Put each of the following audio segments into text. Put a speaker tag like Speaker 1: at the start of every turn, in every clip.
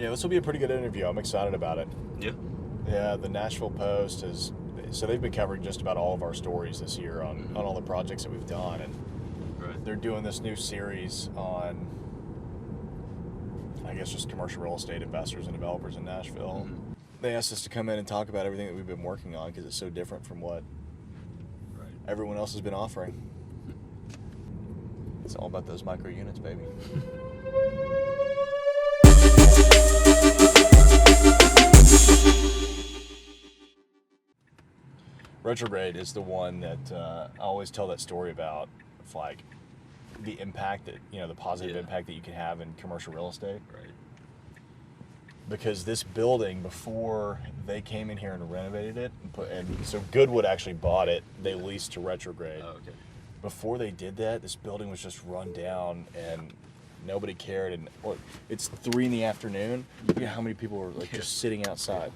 Speaker 1: Yeah, this will be a pretty good interview. I'm excited about it.
Speaker 2: Yeah.
Speaker 1: Yeah, the Nashville Post is, so they've been covering just about all of our stories this year on all the projects that we've done, and they're doing this new series on, I guess, just commercial real estate investors and developers in Nashville.
Speaker 2: Mm-hmm.
Speaker 1: They asked us to come in and talk about everything that we've been working on because it's so different from what everyone else has been offering. It's all about those micro units, baby. Retrograde is the one that I always tell that story about, of like the impact that, the positive impact that you can have in commercial real estate.
Speaker 2: Right.
Speaker 1: Because this building, before they came in here and renovated it, and so Goodwood actually bought it, they leased to Retrograde.
Speaker 2: Oh, okay.
Speaker 1: Before they did that, this building was just run down and nobody cared. And it's 3 p.m. Look at how many people were just sitting outside.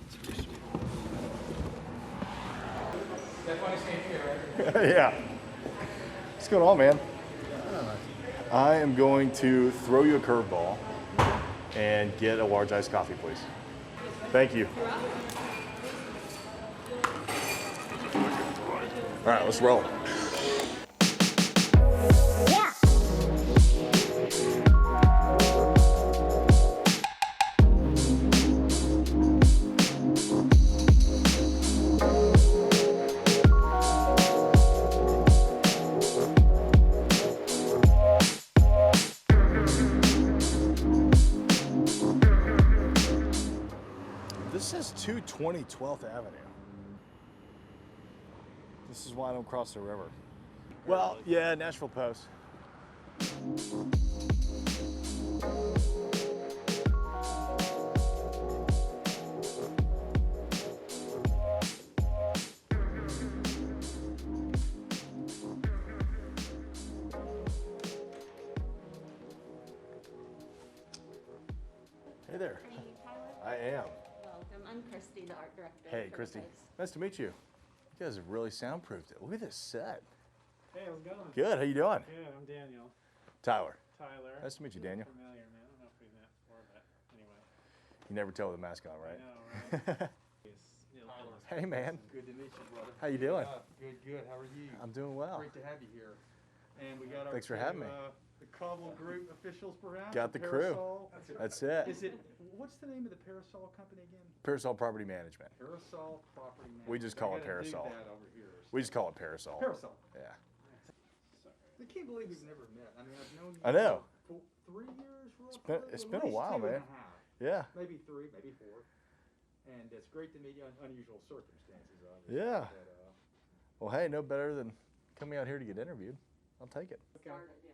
Speaker 1: Yeah. What's going on, man? I am going to throw you a curveball and get a large iced coffee, please. Thank you. All right, let's roll. This says 220 12th Avenue. This is why I don't cross the river. Well, yeah, Nashville Post. Hey there.
Speaker 3: Are you Tyler?
Speaker 1: I am.
Speaker 3: Welcome. I'm Christy, the art director.
Speaker 1: Hey,
Speaker 3: for the
Speaker 1: Christy.
Speaker 3: Post.
Speaker 1: Nice to meet you. You guys have really soundproofed it. Look at this set.
Speaker 4: Hey, how's it going?
Speaker 1: Good. How you doing?
Speaker 4: Good, I'm Daniel.
Speaker 1: Tyler.
Speaker 4: Tyler.
Speaker 1: Nice to meet you, Daniel.
Speaker 4: Familiar, man. I don't know if we met before, but anyway.
Speaker 1: You never tell with a mask on, right?
Speaker 4: I know, right?
Speaker 1: Hey, man.
Speaker 5: Good to meet you, brother.
Speaker 1: How you doing?
Speaker 5: Good, good. How are you?
Speaker 1: I'm doing well.
Speaker 5: Great to have you here. And we got our
Speaker 1: Thanks for having me.
Speaker 5: The Cauble group officials, perhaps.
Speaker 1: Got the crew.
Speaker 5: Parasol.
Speaker 1: That's it.
Speaker 5: Is it? What's the name of the Parasol company again?
Speaker 1: Parasol Property Management.
Speaker 5: Parasol Property Management.
Speaker 1: We just call
Speaker 5: I
Speaker 1: it
Speaker 5: gotta dig
Speaker 1: Parasol.
Speaker 5: that over here.
Speaker 1: We just call it Parasol.
Speaker 5: Parasol.
Speaker 1: Yeah.
Speaker 5: I can't believe we've never met. I mean, I've known you
Speaker 1: I know.
Speaker 5: for 3 years. Roughly,
Speaker 1: It's
Speaker 5: at
Speaker 1: been a
Speaker 5: least
Speaker 1: while,
Speaker 5: 2.5.
Speaker 1: man. Yeah.
Speaker 5: Maybe 3, maybe 4. And it's great to meet you in unusual circumstances, obviously.
Speaker 1: Yeah.
Speaker 5: But,
Speaker 1: Well, hey, no better than coming out here to get interviewed. I'll take it.
Speaker 3: Started, yeah.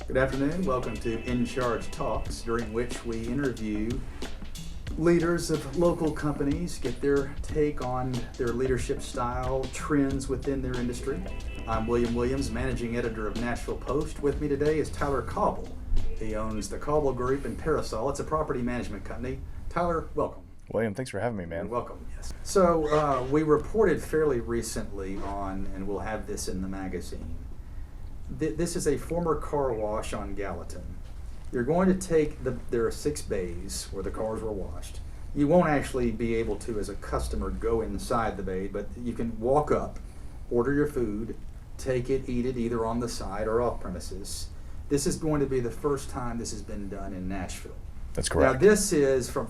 Speaker 5: Good afternoon. Welcome to In Charge Talks, during which we interview leaders of local companies, get their take on their leadership style, trends within their industry. I'm William Williams, managing editor of Nashville Post. With me today is Tyler Cauble. He owns the Cauble Group and Parasol. It's a property management company. Tyler, welcome.
Speaker 1: William, thanks for having me, man.
Speaker 5: You're welcome. Yes. So we reported fairly recently on, and we'll have this in the magazine. This is a former car wash on Gallatin. You're going to take there are 6 bays where the cars were washed. You won't actually be able to, as a customer, go inside the bay, but you can walk up, order your food, take it, eat it either on the side or off premises. This is going to be the first time this has been done in Nashville.
Speaker 1: That's correct.
Speaker 5: Now this is for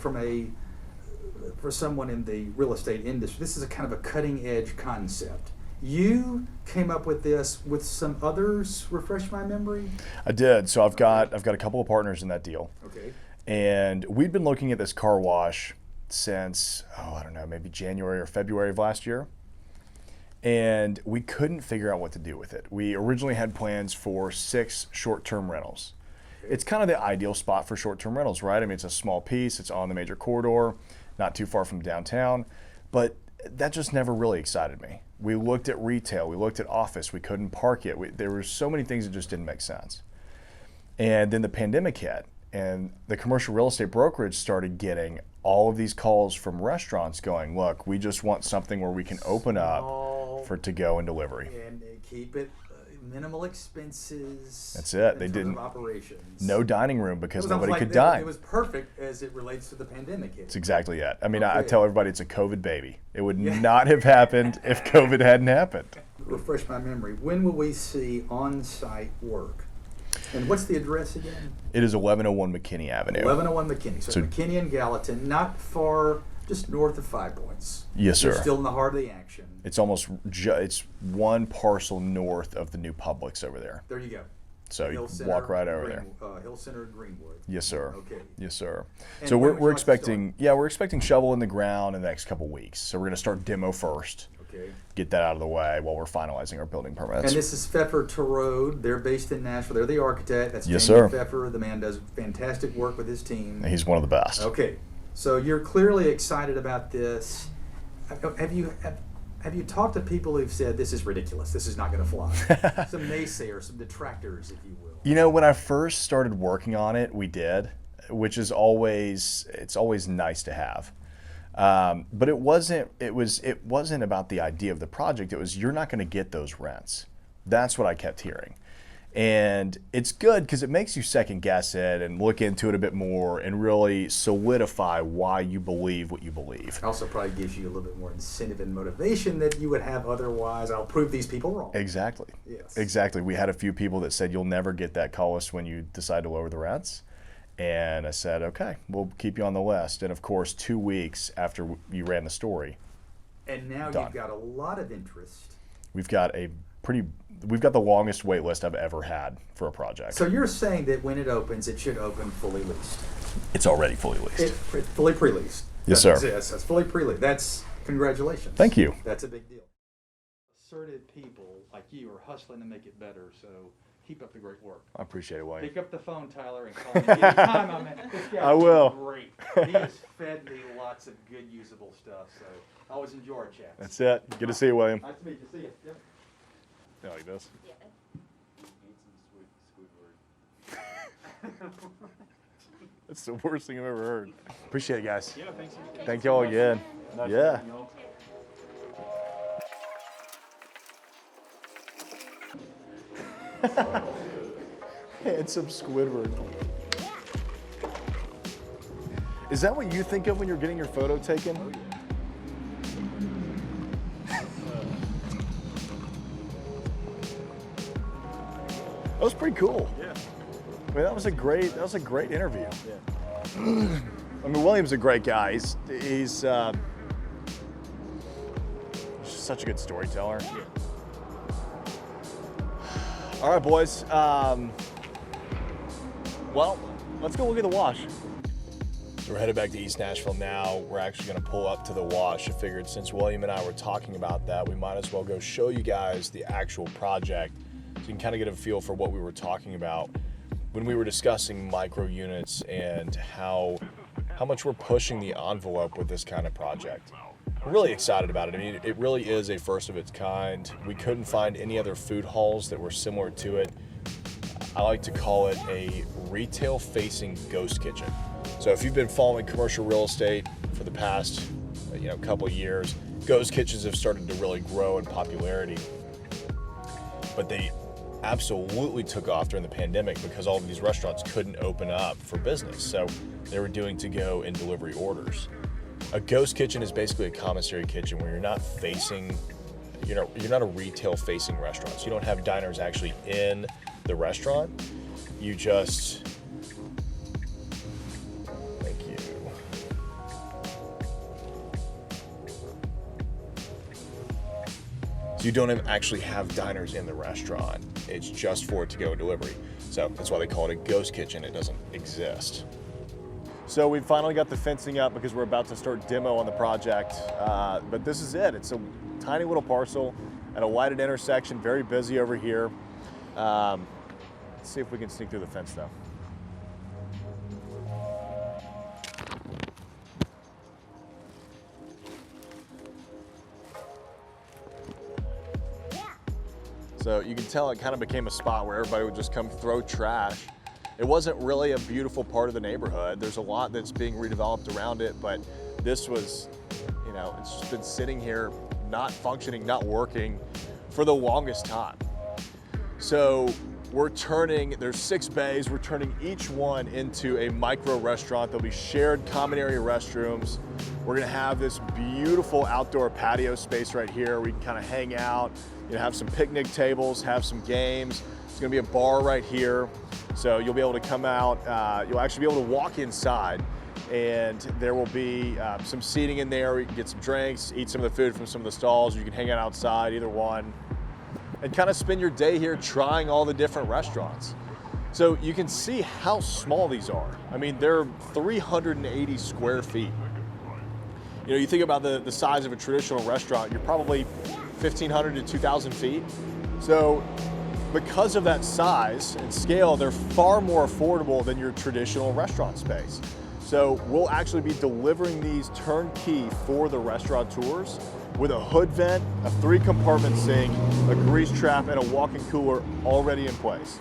Speaker 5: someone in the real estate industry, this is a kind of a cutting edge concept. You came up with this with some others. Refresh my memory.
Speaker 1: I did. So I've got a couple of partners in that deal.
Speaker 5: Okay.
Speaker 1: And we'd been looking at this car wash since, I don't know, maybe January or February of last year. And we couldn't figure out what to do with it. We originally had plans for 6 short-term rentals. It's kind of the ideal spot for short-term rentals, right? I mean, it's a small piece, it's on the major corridor, not too far from downtown, but that just never really excited me. We looked at retail, we looked at office, we couldn't park it. There were so many things that just didn't make sense. And then the pandemic hit, and the commercial real estate brokerage started getting all of these calls from restaurants going, look, we just want something where we can open up for to-go and delivery.
Speaker 5: And keep it minimal expenses.
Speaker 1: That's it.
Speaker 5: in
Speaker 1: They
Speaker 5: terms
Speaker 1: didn't-
Speaker 5: of operations.
Speaker 1: No dining room because
Speaker 5: It was
Speaker 1: nobody
Speaker 5: like
Speaker 1: could
Speaker 5: that-
Speaker 1: dine.
Speaker 5: It was perfect as it relates to the pandemic.
Speaker 1: That's exactly it. I mean, I
Speaker 5: Okay.
Speaker 1: tell everybody it's a COVID baby. It would
Speaker 5: Yeah.
Speaker 1: not have happened if COVID hadn't happened.
Speaker 5: Refresh my memory. When will we see on-site work? And what's the address again?
Speaker 1: It is 1101 McKinney Avenue.
Speaker 5: 1101 McKinney. So,
Speaker 1: So-
Speaker 5: McKinney and Gallatin, not far, just north of 5 Points.
Speaker 1: Yes,
Speaker 5: You're
Speaker 1: sir.
Speaker 5: still in the heart of the action.
Speaker 1: It's almost it's one parcel north of the new Publix over there.
Speaker 5: There you go.
Speaker 1: So you
Speaker 5: Hill
Speaker 1: can walk
Speaker 5: Center,
Speaker 1: right over there.
Speaker 5: Hill Center, Greenwood.
Speaker 1: Yes, sir.
Speaker 5: Okay.
Speaker 1: Yes, sir.
Speaker 5: And
Speaker 1: So
Speaker 5: when
Speaker 1: we're,
Speaker 5: would
Speaker 1: we're
Speaker 5: you like to start?
Speaker 1: expecting we're expecting shovel in the ground in the next couple weeks. So we're going to start demo first.
Speaker 5: Okay.
Speaker 1: Get that out of the way while we're finalizing our building permits.
Speaker 5: And this is Pfeffer Torode. They're based in Nashville. They're the architect. That's
Speaker 1: Yes,
Speaker 5: Jamie
Speaker 1: sir.
Speaker 5: Pfeffer. The man does fantastic work with his team.
Speaker 1: He's one of the best.
Speaker 5: Okay. So you're clearly excited about this. Have you talked to people who've said this is ridiculous? This is not going to fly. Some naysayers, some detractors, if you will.
Speaker 1: You know, when I first started working on it, we did, which is always nice to have. But it wasn't about the idea of the project. It was, you're not going to get those rents. That's what I kept hearing. And it's good because it makes you second guess it and look into it a bit more and really solidify why you believe what you believe.
Speaker 5: It also probably gives you a little bit more incentive and motivation that you would have otherwise. I'll prove these people wrong.
Speaker 1: Exactly.
Speaker 5: Yes.
Speaker 1: Exactly. We had a few people that said you'll never get that callus when you decide to lower the rents. And I said, okay, we'll keep you on the list. And of course, 2 weeks after you ran the story,
Speaker 5: And now
Speaker 1: Done.
Speaker 5: you've got a lot of interest.
Speaker 1: we've got the longest wait list I've ever had for a project.
Speaker 5: So you're saying that when it opens, it should open fully leased.
Speaker 1: It's already fully leased.
Speaker 5: Fully pre-leased.
Speaker 1: Yes, sir.
Speaker 5: Yes, that's fully pre-leased. That's congratulations.
Speaker 1: Thank you.
Speaker 5: That's a big deal. Assertive people like you are hustling to make it better, so keep up the great work.
Speaker 1: I appreciate it, William.
Speaker 5: Pick up the phone, Tyler, and call me anytime I'm in. This guy's
Speaker 1: I will.
Speaker 5: great. He has fed me lots of good, usable stuff, so I always enjoy our chats.
Speaker 1: That's it. Good to see you, William.
Speaker 5: Nice to meet you. See you. Yep.
Speaker 1: You like this?
Speaker 3: Yeah.
Speaker 1: That's the worst thing I've ever heard. Appreciate it, guys.
Speaker 4: Yeah, thanks.
Speaker 1: Thank y'all again. Yeah. And some Squidward. Is that what you think of when you're getting your photo taken? That was pretty cool.
Speaker 4: Yeah.
Speaker 1: I mean, that was a great interview. I mean, William's a great guy. He's just such a good storyteller. All right, boys. Well, let's go look at the wash. So we're headed back to East Nashville now. We're actually going to pull up to the wash. I figured since William and I were talking about that, we might as well go show you guys the actual project so you can kind of get a feel for what we were talking about when we were discussing micro units and how much we're pushing the envelope with this kind of project. We're really excited about it. I mean, it really is a first of its kind. We couldn't find any other food halls that were similar to it. I like to call it a retail-facing ghost kitchen. So if you've been following commercial real estate for the past couple of years, ghost kitchens have started to really grow in popularity. But they absolutely took off during the pandemic because all of these restaurants couldn't open up for business. So they were doing to-go and delivery orders. A ghost kitchen is basically a commissary kitchen where you're not a retail-facing restaurant. So you don't have diners actually in the restaurant. You just, thank you. So you don't actually have diners in the restaurant. It's just for to-go delivery. So that's why they call it a ghost kitchen. It doesn't exist. So we finally got the fencing up because we're about to start demo on the project. But this is it. It's a tiny little parcel at a lighted intersection, very busy over here. Let's see if we can sneak through the fence though. So you can tell it kind of became a spot where everybody would just come throw trash. It wasn't really a beautiful part of the neighborhood. There's a lot that's being redeveloped around it, but this was, it's just been sitting here, not functioning, not working for the longest time. So there's 6 bays, we're turning each one into a micro restaurant. There'll be shared common area restrooms. We're gonna have this beautiful outdoor patio space right here. We can kind of hang out, have some picnic tables, have some games. There's gonna be a bar right here. So you'll be able to come out, you'll actually be able to walk inside, and there will be some seating in there where you can get some drinks, eat some of the food from some of the stalls. You can hang out outside, either one, and kind of spend your day here trying all the different restaurants. So you can see how small these are. I mean, they're 380 square feet. You think about the size of a traditional restaurant, you're probably 1,500 to 2,000 feet. So because of that size and scale, they're far more affordable than your traditional restaurant space. So we'll actually be delivering these turnkey for the restaurateurs with a hood vent, a 3-compartment sink, a grease trap, and a walk-in cooler already in place.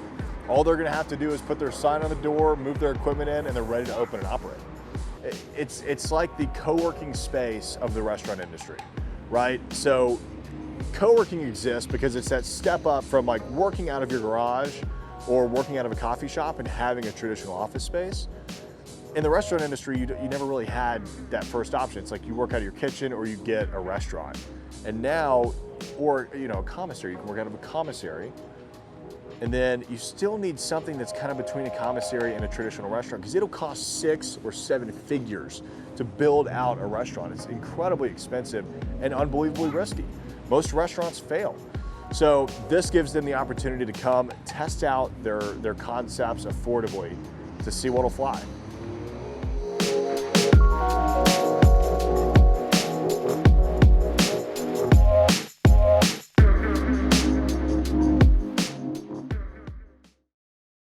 Speaker 1: All they're gonna have to do is put their sign on the door, move their equipment in, and they're ready to open and operate. It's like the co-working space of the restaurant industry, right? So co-working exists because it's that step up from like working out of your garage or working out of a coffee shop and having a traditional office space. In the restaurant industry, you never really had that first option. It's like you work out of your kitchen or you get a restaurant. And now, or a commissary, you can work out of a commissary. And then you still need something that's kind of between a commissary and a traditional restaurant, because it'll cost 6 or 7 figures to build out a restaurant. It's incredibly expensive and unbelievably risky. Most restaurants fail. So this gives them the opportunity to come test out their concepts affordably to see what'll fly.